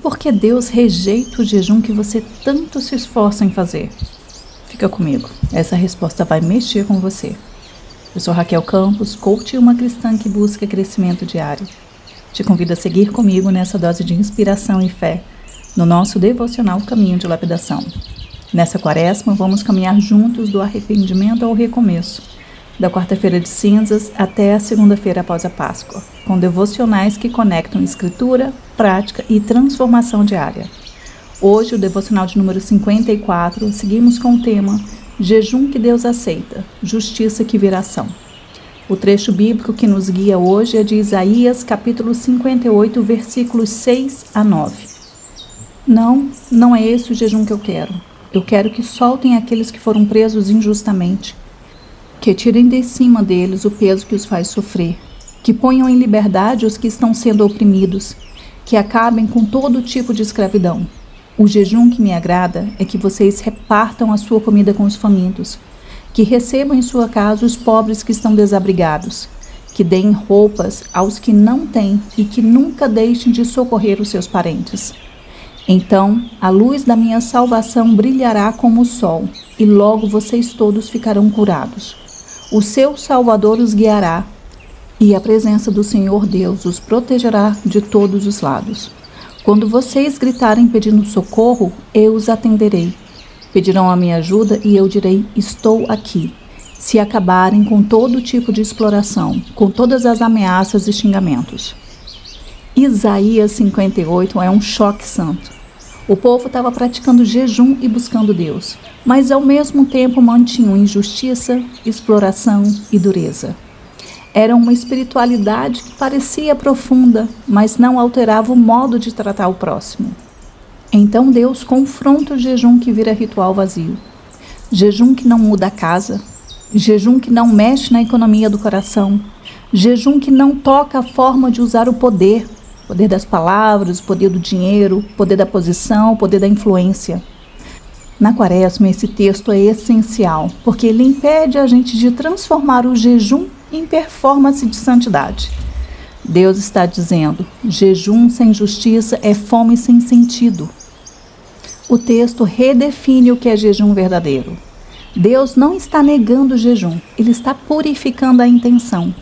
por que Deus rejeita o jejum que você tanto se esforça em fazer? Fica comigo, essa resposta vai mexer com você. Eu sou Raquel Campos, coach e uma cristã que busca crescimento diário. Te convido a seguir comigo nessa dose de inspiração e fé, no nosso devocional Caminho de Lapidação. Nessa quaresma, vamos caminhar juntos do arrependimento ao recomeço, da quarta-feira de cinzas até a segunda-feira após a Páscoa, com devocionais que conectam escritura, prática e transformação diária. Hoje, o devocional de número 54, seguimos com o tema Jejum que Deus aceita, justiça que vira ação. O trecho bíblico que nos guia hoje é de Isaías, capítulo 58, versículos 6 a 9. Não é esse o jejum que eu quero. Eu quero que soltem aqueles que foram presos injustamente, que tirem de cima deles o peso que os faz sofrer, que ponham em liberdade os que estão sendo oprimidos, que acabem com todo tipo de escravidão. O jejum que me agrada é que vocês repartam a sua comida com os famintos, que recebam em sua casa os pobres que estão desabrigados, que deem roupas aos que não têm e que nunca deixem de socorrer os seus parentes. Então, a luz da minha salvação brilhará como o sol, e logo vocês todos ficarão curados. O seu Salvador os guiará, e a presença do Senhor Deus os protegerá de todos os lados. Quando vocês gritarem pedindo socorro, eu os atenderei. Pedirão a minha ajuda e eu direi, estou aqui. Se acabarem com todo tipo de exploração, com todas as ameaças e xingamentos. Isaías 58 é um choque santo. O povo estava praticando jejum e buscando Deus, mas ao mesmo tempo mantinham injustiça, exploração e dureza. Era uma espiritualidade que parecia profunda, mas não alterava o modo de tratar o próximo. Então Deus confronta o jejum que vira ritual vazio. Jejum que não muda a casa, jejum que não mexe na economia do coração, jejum que não toca a forma de usar o poder das palavras, o poder do dinheiro, o poder da posição, o poder da influência. Na quaresma, esse texto é essencial, porque ele impede a gente de transformar o jejum em performance de santidade. Deus está dizendo, jejum sem justiça é fome sem sentido. O texto redefine o que é jejum verdadeiro. Deus não está negando o jejum, ele está purificando a intenção.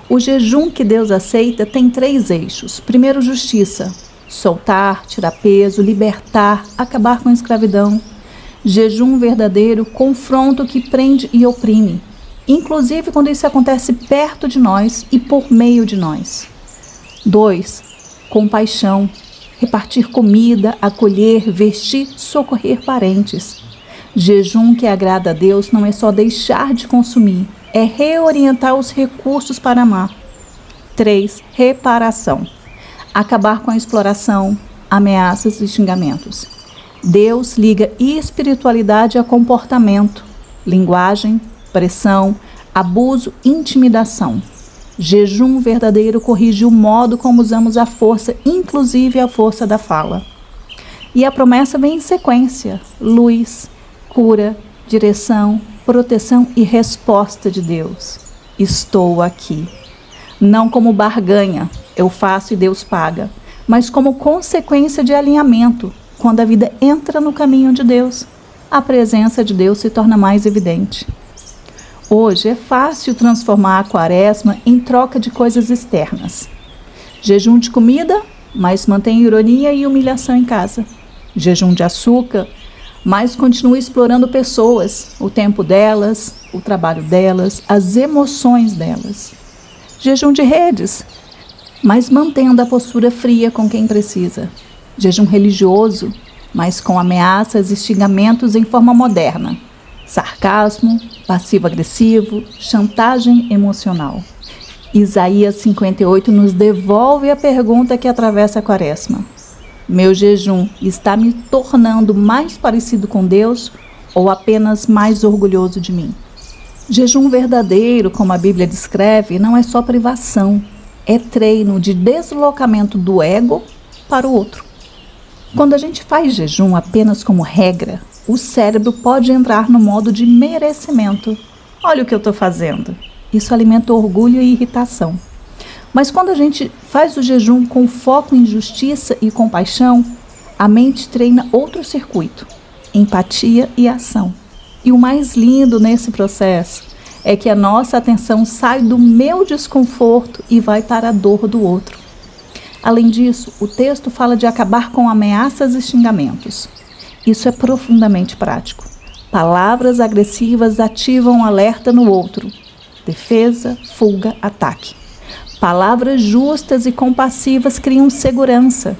O jejum que Deus aceita tem 3 eixos. Primeiro, justiça. Soltar, tirar peso, libertar, acabar com a escravidão. Jejum verdadeiro, confronto que prende e oprime. Inclusive quando isso acontece perto de nós e por meio de nós. 2, compaixão. Repartir comida, acolher, vestir, socorrer parentes. Jejum que agrada a Deus não é só deixar de consumir, é reorientar os recursos para amar. 3, reparação. Acabar com a exploração, ameaças e xingamentos. Deus liga espiritualidade a comportamento, linguagem, pressão, abuso, intimidação. Jejum verdadeiro corrige o modo como usamos a força, inclusive a força da fala. E a promessa vem em sequência: luz, cura, direção, proteção e resposta de Deus. Estou aqui. Não como barganha, eu faço e Deus paga, mas como consequência de alinhamento. Quando a vida entra no caminho de Deus, a presença de Deus se torna mais evidente. Hoje é fácil transformar a quaresma em troca de coisas externas. Jejum de comida, mas mantém ironia e humilhação em casa. Jejum de açúcar, mas continua explorando pessoas, o tempo delas, o trabalho delas, as emoções delas. Jejum de redes, mas mantendo a postura fria com quem precisa. Jejum religioso, mas com ameaças e xingamentos em forma moderna. Sarcasmo, passivo-agressivo, chantagem emocional. Isaías 58 nos devolve a pergunta que atravessa a quaresma. Meu jejum está me tornando mais parecido com Deus ou apenas mais orgulhoso de mim? Jejum verdadeiro, como a Bíblia descreve, não é só privação, é treino de deslocamento do ego para o outro. Quando a gente faz jejum apenas como regra, o cérebro pode entrar no modo de merecimento. Olha o que eu estou fazendo. Isso alimenta orgulho e irritação. Mas quando a gente faz o jejum com foco em justiça e compaixão, a mente treina outro circuito, empatia e ação. E o mais lindo nesse processo é que a nossa atenção sai do meu desconforto e vai para a dor do outro. Além disso, o texto fala de acabar com ameaças e xingamentos. Isso é profundamente prático. Palavras agressivas ativam um alerta no outro. Defesa, fuga, ataque. Palavras justas e compassivas criam segurança.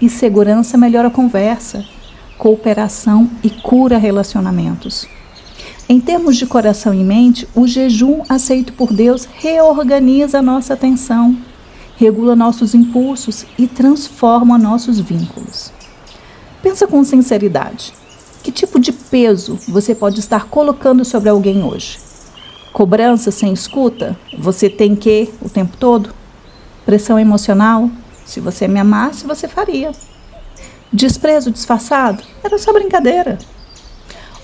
E segurança melhora a conversa, cooperação e cura relacionamentos. Em termos de coração e mente, o jejum aceito por Deus reorganiza a nossa atenção, regula nossos impulsos e transforma nossos vínculos. Pensa com sinceridade. Que tipo de peso você pode estar colocando sobre alguém hoje? Cobrança sem escuta? Você tem que o tempo todo? Pressão emocional? Se você me amasse, você faria. Desprezo disfarçado? Era só brincadeira.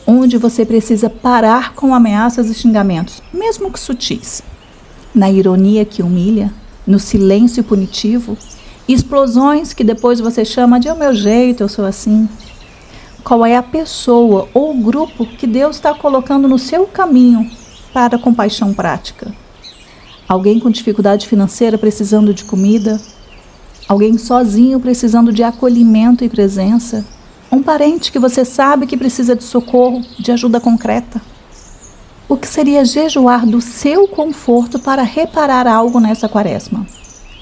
Onde você precisa parar com ameaças e xingamentos, mesmo que sutis? Na ironia que humilha? No silêncio punitivo? Explosões que depois você chama de "é o meu jeito, eu sou assim"? Qual é a pessoa ou o grupo que Deus está colocando no seu caminho para a compaixão prática? Alguém com dificuldade financeira precisando de comida? Alguém sozinho precisando de acolhimento e presença? Um parente que você sabe que precisa de socorro, de ajuda concreta? O que seria jejuar do seu conforto para reparar algo nessa quaresma?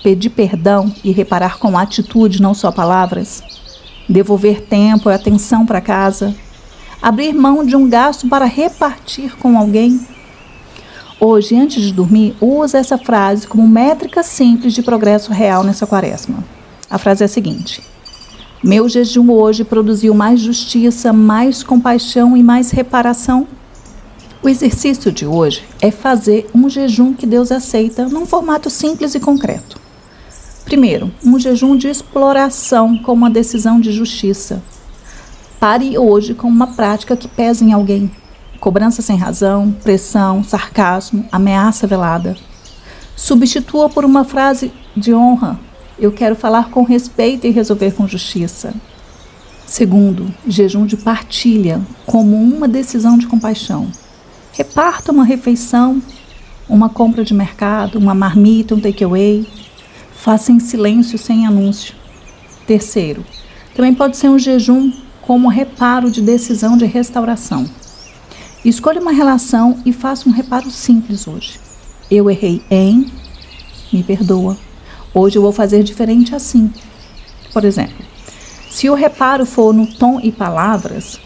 Pedir perdão e reparar com atitude, não só palavras? Devolver tempo e atenção para casa? Abrir mão de um gasto para repartir com alguém? Hoje, antes de dormir, usa essa frase como métrica simples de progresso real nessa quaresma. A frase é a seguinte: meu jejum hoje produziu mais justiça, mais compaixão e mais reparação. O exercício de hoje é fazer um jejum que Deus aceita num formato simples e concreto. Primeiro, um jejum de exploração com uma decisão de justiça. Pare hoje com uma prática que pesa em alguém. Cobrança sem razão, pressão, sarcasmo, ameaça velada. Substitua por uma frase de honra. Eu quero falar com respeito e resolver com justiça. Segundo, jejum de partilha, como uma decisão de compaixão. Reparta uma refeição, uma compra de mercado, uma marmita, um takeaway. Faça em silêncio, sem anúncio. Terceiro, também pode ser um jejum como reparo de decisão de restauração. Escolha uma relação e faça um reparo simples hoje. Eu errei em, me perdoa. Hoje eu vou fazer diferente assim. Por exemplo, se o reparo for no tom e palavras,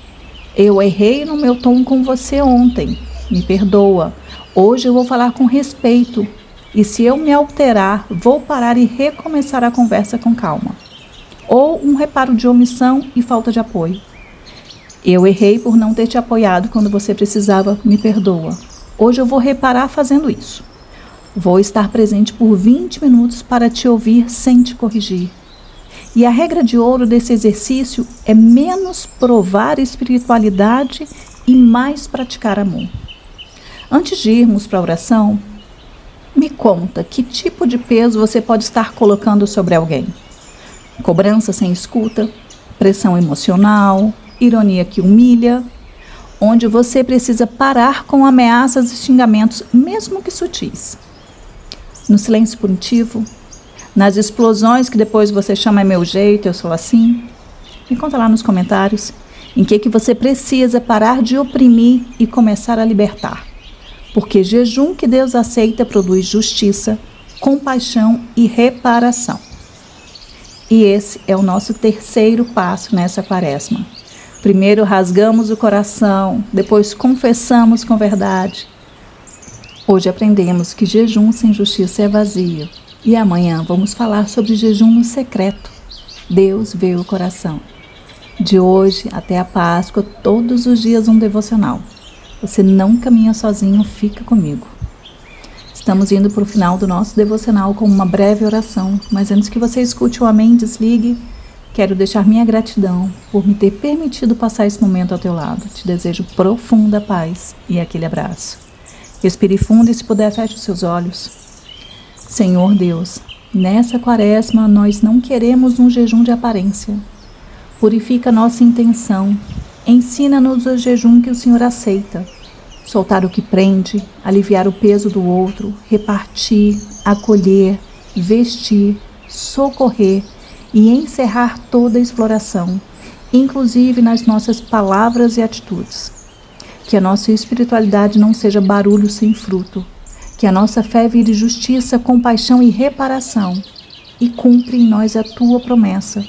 eu errei no meu tom com você ontem, me perdoa. Hoje eu vou falar com respeito. E se eu me alterar, vou parar e recomeçar a conversa com calma. Ou um reparo de omissão e falta de apoio. Eu errei por não ter te apoiado quando você precisava, me perdoa. Hoje eu vou reparar fazendo isso. Vou estar presente por 20 minutos para te ouvir sem te corrigir. E a regra de ouro desse exercício é menos provar espiritualidade e mais praticar amor. Antes de irmos para a oração, me conta que tipo de peso você pode estar colocando sobre alguém. Cobrança sem escuta, pressão emocional, ironia que humilha, onde você precisa parar com ameaças e xingamentos, mesmo que sutis. No silêncio punitivo, nas explosões que depois você chama "é meu jeito, eu sou assim". Me conta lá nos comentários em que você precisa parar de oprimir e começar a libertar. Porque jejum que Deus aceita produz justiça, compaixão e reparação. E esse é o nosso terceiro passo nessa quaresma. Primeiro rasgamos o coração, depois confessamos com verdade. Hoje aprendemos que jejum sem justiça é vazio. E amanhã vamos falar sobre jejum no secreto. Deus vê o coração. De hoje até a Páscoa, todos os dias um devocional. Você não caminha sozinho, fica comigo. Estamos indo para o final do nosso devocional com uma breve oração, mas antes que você escute o amém, desligue. Quero deixar minha gratidão por me ter permitido passar esse momento ao teu lado. Te desejo profunda paz e aquele abraço. Respire fundo e, se puder, feche os seus olhos. Senhor Deus, nessa quaresma nós não queremos um jejum de aparência. Purifica nossa intenção, ensina-nos o jejum que o Senhor aceita. Soltar o que prende, aliviar o peso do outro, repartir, acolher, vestir, socorrer e encerrar toda a exploração, inclusive nas nossas palavras e atitudes. Que a nossa espiritualidade não seja barulho sem fruto, que a nossa fé vire justiça, compaixão e reparação, e cumpre em nós a tua promessa.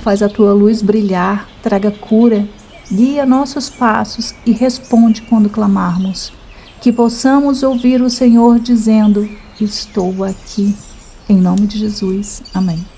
Faz a tua luz brilhar, traga cura, guia nossos passos e responde quando clamarmos. Que possamos ouvir o Senhor dizendo: estou aqui. Em nome de Jesus. Amém.